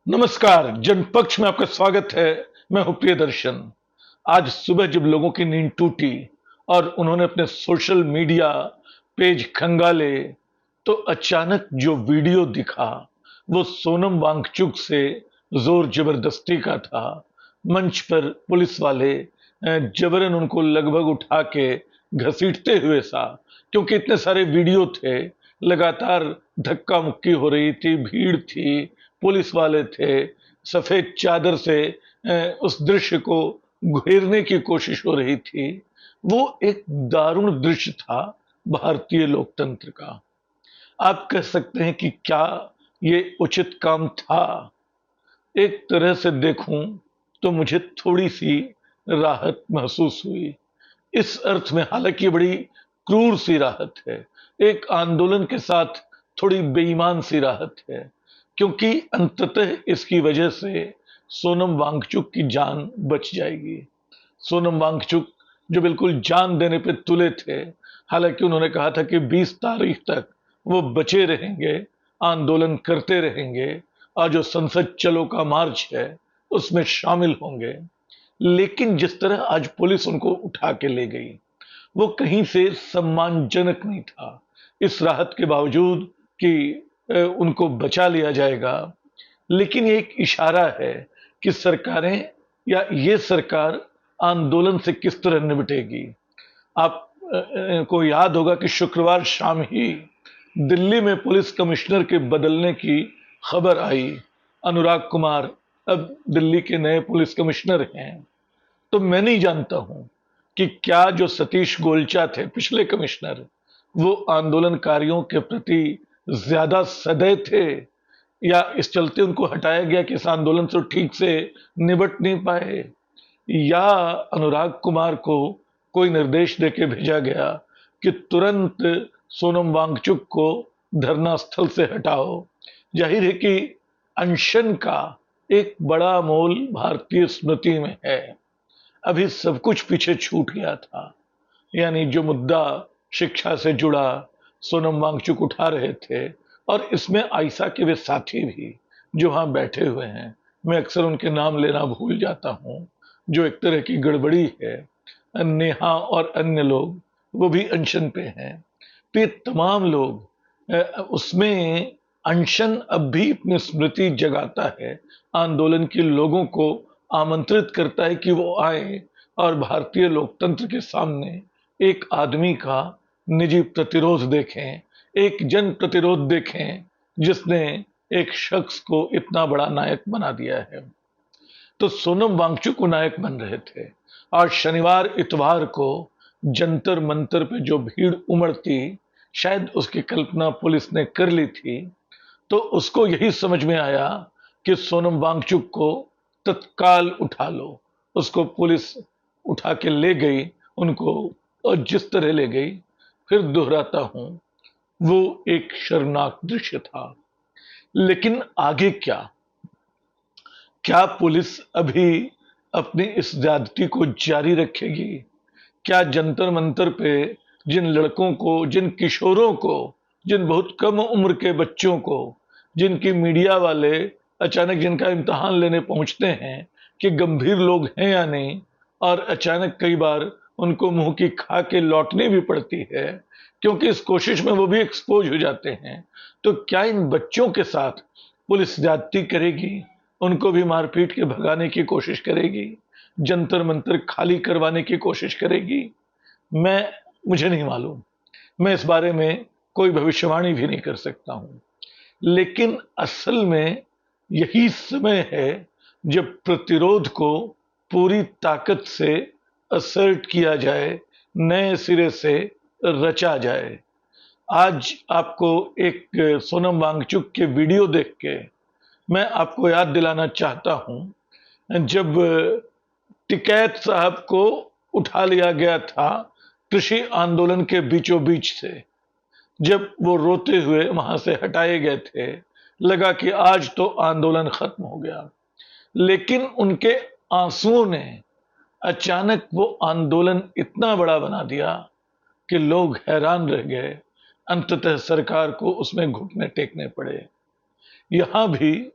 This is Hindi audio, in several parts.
नमस्कार, जनपक्ष में आपका स्वागत है। मैं हूं प्रियदर्शन। आज सुबह जब लोगों की नींद टूटी और उन्होंने अपने सोशल मीडिया पेज खंगाले, तो अचानक जो वीडियो दिखा, वो सोनम वांगचुक से जोर जबरदस्ती का था। मंच पर पुलिस वाले जबरन उनको लगभग उठा के घसीटते हुए सा, क्योंकि इतने सारे वीडियो थे, लगातार धक्का मुक्की हो रही थी, भीड़ थी, पुलिस वाले थे, सफेद चादर से उस दृश्य को घेरने की कोशिश हो रही थी। वो एक दारुण दृश्य था भारतीय लोकतंत्र का। आप कह सकते हैं कि क्या ये उचित काम था? एक तरह से देखूं तो मुझे थोड़ी-सी राहत महसूस हुई। इस अर्थ में, हालांकि ये बड़ी क्रूर सी राहत है, एक आंदोलन के साथ थोड़ी बेईमान सी राहत है, क्योंकि अंततः इसकी वजह से सोनम वांगचुक की जान बच जाएगी। सोनम वांगचुक जो बिल्कुल जान देने पे तुले थे, हालांकि उन्होंने कहा था कि 20 तारीख तक वो बचे रहेंगे, आंदोलन करते रहेंगे और जो संसद चलो का मार्च है उसमें शामिल होंगे। लेकिन जिस तरह आज पुलिस उनको उठा के ले गई, वो कहीं से सम्मानजनक नहीं था। इस राहत के बावजूद कि उनको बचा लिया जाएगा, लेकिन ये एक इशारा है कि सरकारें या ये सरकार आंदोलन से किस तरह निपटेगी। आप को याद होगा कि शुक्रवार शाम ही दिल्ली में पुलिस कमिश्नर के बदलने की खबर आई। अनुराग कुमार अब दिल्ली के नए पुलिस कमिश्नर हैं। तो मैं नहीं जानता हूं कि क्या जो सतीश गोलचा थे पिछले कमिश्नर, वो आंदोलनकारियों के प्रति ज्यादा सदैव थे, या इस चलते उनको हटाया गया कि इस आंदोलन से ठीक से निबट नहीं पाए, या अनुराग कुमार को कोई निर्देश देके भेजा गया कि तुरंत सोनम वांगचुक को धरना स्थल से हटाओ। जाहिर है कि अनशन का एक बड़ा मोल भारतीय स्मृति में है। अभी सब कुछ पीछे छूट गया था, यानी जो मुद्दा शिक्षा से जुड़ा सोनम वांगचुक उठा रहे थे, और इसमें आयशा के वे साथी भी जो वहां बैठे हुए हैं, मैं अक्सर उनके नाम लेना भूल जाता हूं, जो एक तरह की गड़बड़ी है, नेहा और अन्य लोग, वो भी अनशन पे हैं। तो ये तमाम लोग उसमें अनशन अब भी अपनी स्मृति जगाता है, आंदोलन के लोगों को आमंत्रित करता है कि वो आए और भारतीय लोकतंत्र के सामने एक आदमी का निजी प्रतिरोध देखें, एक जन प्रतिरोध देखें जिसने एक शख्स को इतना बड़ा नायक बना दिया है। तो सोनम वांगचुक नायक बन रहे थे, और शनिवार इतवार को जंतर मंतर पे जो भीड़ उमड़ती, शायद उसकी कल्पना पुलिस ने कर ली थी। तो उसको यही समझ में आया कि सोनम वांगचुक को तत्काल उठा लो। उसको पुलिस उठा के ले गई उनको, और जिस तरह ले गई, फिर दोहराता हूं, वो एक शर्मनाक दृश्य था। लेकिन आगे क्या? क्या पुलिस अभी अपनी इस ज्यादती को जारी रखेगी? क्या जंतर मंतर पे जिन लड़कों को, जिन किशोरों को, जिन बहुत कम उम्र के बच्चों को, जिनकी मीडिया वाले अचानक जिनका इम्तिहान लेने पहुंचते हैं कि गंभीर लोग हैं या नहीं, और अचानक कई बार उनको मुंह की खा के लौटनी भी पड़ती है, क्योंकि इस कोशिश में वो भी एक्सपोज हो जाते हैं, तो क्या इन बच्चों के साथ पुलिस ज्यादती करेगी? उनको भी मारपीट के भगाने की कोशिश करेगी, जंतर मंतर खाली करवाने की कोशिश करेगी? मैं मुझे नहीं मालूम। मैं इस बारे में कोई भविष्यवाणी भी नहीं कर सकता हूं। लेकिन असल में यही समय है जब प्रतिरोध को पूरी ताकत से असर्ट किया जाए, नए सिरे से रचा जाए। आज आपको एक सोनम वांगचुक के वीडियो देख के मैं आपको याद दिलाना चाहता हूं, जब टिकैत साहब को उठा लिया गया था कृषि आंदोलन के बीचों बीच से, जब वो रोते हुए वहां से हटाए गए थे, लगा कि आज तो आंदोलन खत्म हो गया। लेकिन उनके आंसुओं ने अचानक वो आंदोलन इतना बड़ा बना दिया कि लोग हैरान रह गए। अंततः सरकार को उसमें घुटने टेकने पड़े। यहां भी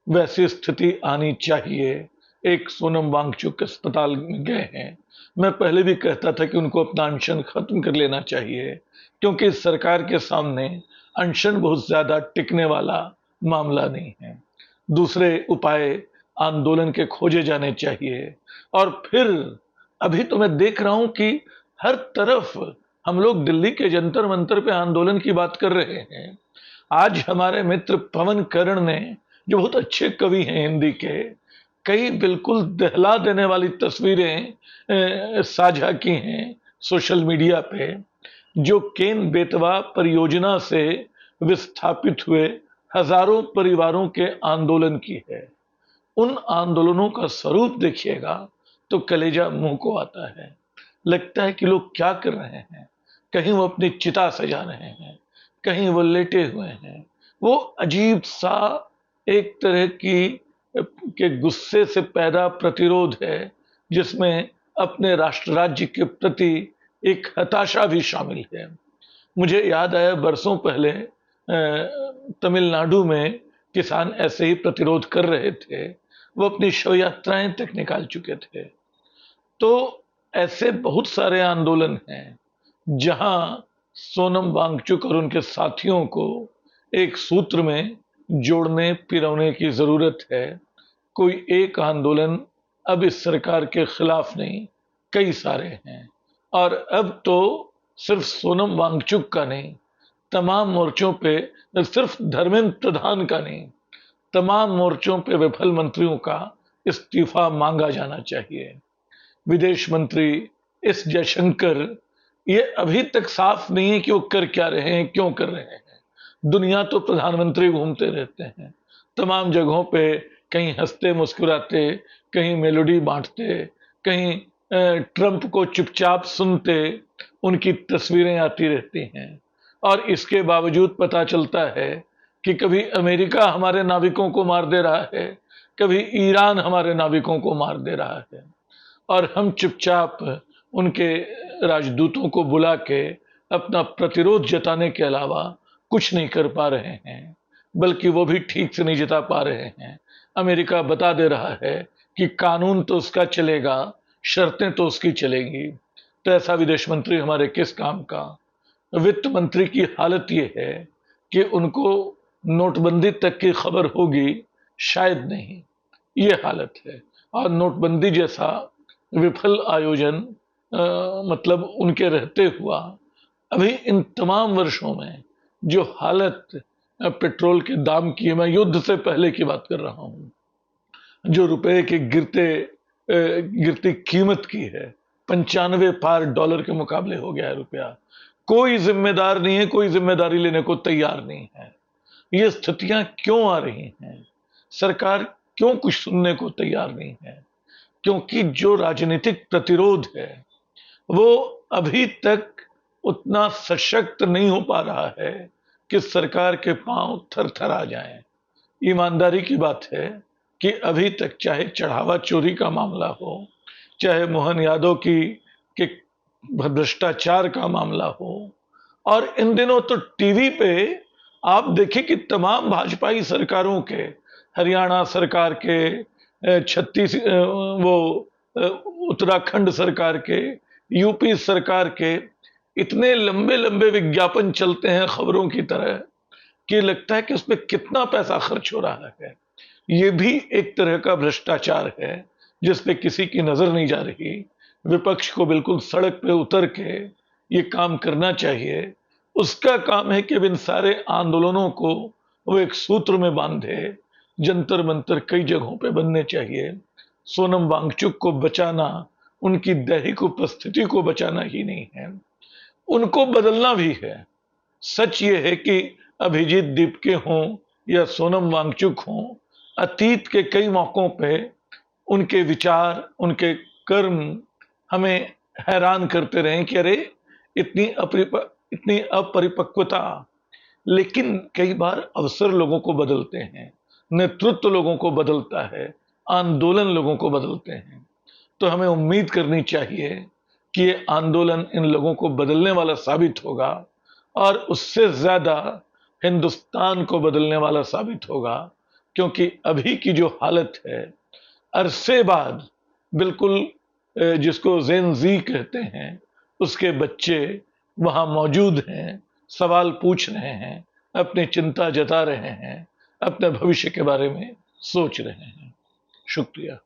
वैसी स्थिति आनी चाहिए। एक सोनम वांगचुक अस्पताल में गए हैं, मैं पहले भी कहता था कि उनको अपना अनशन खत्म कर लेना चाहिए, क्योंकि सरकार के सामने अनशन बहुत ज्यादा टिकने वाला मामला नहीं है। दूसरे उपाय आंदोलन के खोजे जाने चाहिए। और फिर अभी तो मैं देख रहा हूं कि हर तरफ हम लोग दिल्ली के जंतर मंतर पे आंदोलन की बात कर रहे हैं। आज हमारे मित्र पवन करण ने, जो बहुत अच्छे कवि हैं हिंदी के, कई बिल्कुल दहला देने वाली तस्वीरें साझा की हैं सोशल मीडिया पे, जो केन बेतवा परियोजना से विस्थापित हुए हजारों परिवारों के आंदोलन की है। उन आंदोलनों का स्वरूप देखिएगा तो कलेजा मुंह को आता है। लगता है कि लोग क्या कर रहे हैं। कहीं वो अपनी चिता सजा रहे हैं, कहीं वो लेटे हुए हैं। वो अजीब सा एक तरह की के गुस्से से पैदा प्रतिरोध है, जिसमें अपने राष्ट्र राज्य के प्रति एक हताशा भी शामिल है। मुझे याद आया बरसों पहले तमिलनाडु में किसान ऐसे ही प्रतिरोध कर रहे थे। वो अपनी शव यात्राएं तक निकाल चुके थे। तो ऐसे बहुत सारे आंदोलन हैं जहां सोनम वांगचुक और उनके साथियों को एक सूत्र में जोड़ने पिरोने की जरूरत है। कोई एक आंदोलन अब इस सरकार के खिलाफ नहीं, कई सारे हैं। और अब तो सिर्फ सोनम वांगचुक का नहीं, तमाम मोर्चों पे, सिर्फ धर्मेंद्र प्रधान का नहीं, तमाम मोर्चों पे विफल मंत्रियों का इस्तीफा मांगा जाना चाहिए। विदेश मंत्री एस जयशंकर, ये अभी तक साफ नहीं है कि वो कर क्या रहे हैं, क्यों कर रहे हैं। दुनिया तो प्रधानमंत्री घूमते रहते हैं तमाम जगहों पे, कहीं हंसते मुस्कुराते, कहीं मेलोडी बांटते, कहीं ट्रंप को चुपचाप सुनते, उनकी तस्वीरें आती रहती हैं। और इसके बावजूद पता चलता है कि कभी अमेरिका हमारे नाविकों को मार दे रहा है, कभी ईरान हमारे नाविकों को मार दे रहा है, और हम चुपचाप उनके राजदूतों को बुला के अपना प्रतिरोध जताने के अलावा कुछ नहीं कर पा रहे हैं। बल्कि वो भी ठीक से नहीं जता पा रहे हैं। अमेरिका बता दे रहा है कि कानून तो उसका चलेगा, शर्तें तो उसकी चलेंगी। तो ऐसा विदेश मंत्री हमारे किस काम का। वित्त मंत्री की हालत ये है कि उनको नोटबंदी तक की खबर होगी शायद नहीं, ये हालत है। और नोटबंदी जैसा विफल आयोजन मतलब उनके रहते हुआ, अभी इन तमाम वर्षों में जो हालत पेट्रोल के दाम की है, मैं युद्ध से पहले की बात कर रहा हूं, जो रुपए के गिरती कीमत की है, 95 पार डॉलर के मुकाबले हो गया है रुपया। कोई जिम्मेदार नहीं है, कोई जिम्मेदारी लेने को तैयार नहीं है। ये स्थितियां क्यों आ रही हैं? सरकार क्यों कुछ सुनने को तैयार नहीं है? क्योंकि जो राजनीतिक प्रतिरोध है वो अभी तक उतना सशक्त नहीं हो पा रहा है कि सरकार के पांव थर थर आ जाएं। ईमानदारी की बात है कि अभी तक चाहे चढ़ावा चोरी का मामला हो, चाहे मोहन यादव की के भ्रष्टाचार का मामला हो, और इन दिनों तो टीवी पे आप देखिए कि तमाम भाजपाई सरकारों के, हरियाणा सरकार के, छत्तीस वो उत्तराखंड सरकार के, यूपी सरकार के, इतने लंबे लंबे विज्ञापन चलते हैं खबरों की तरह कि लगता है कि उसमें कितना पैसा खर्च हो रहा है। ये भी एक तरह का भ्रष्टाचार है जिस पे किसी की नजर नहीं जा रही। विपक्ष को बिल्कुल सड़क पे उतर के ये काम करना चाहिए। उसका काम है कि इन सारे आंदोलनों को वो एक सूत्र में बांधे। जंतर मंतर कई जगहों पे बनने चाहिए। सोनम वांगचुक को बचाना उनकी दैहिक उपस्थिति को बचाना ही नहीं है, उनको बदलना भी है। सच ये है कि अभिजीत दीपके हों या सोनम वांगचुक हों, अतीत के कई मौकों पे उनके विचार, उनके कर्म हमें हैरान करते रहे कि अरे इतनी अपरिपक्वता। लेकिन कई बार अवसर लोगों को बदलते हैं, नेतृत्व लोगों को बदलता है, आंदोलन लोगों को बदलते हैं। तो हमें उम्मीद करनी चाहिए कि ये आंदोलन इन लोगों को बदलने वाला साबित होगा, और उससे ज्यादा हिंदुस्तान को बदलने वाला साबित होगा। क्योंकि अभी की जो हालत है, अरसे बाद बिल्कुल जिसको जेन जी कहते हैं, उसके बच्चे वहां मौजूद हैं, सवाल पूछ रहे हैं, अपनी चिंता जता रहे हैं, अपने भविष्य के बारे में सोच रहे हैं। शुक्रिया।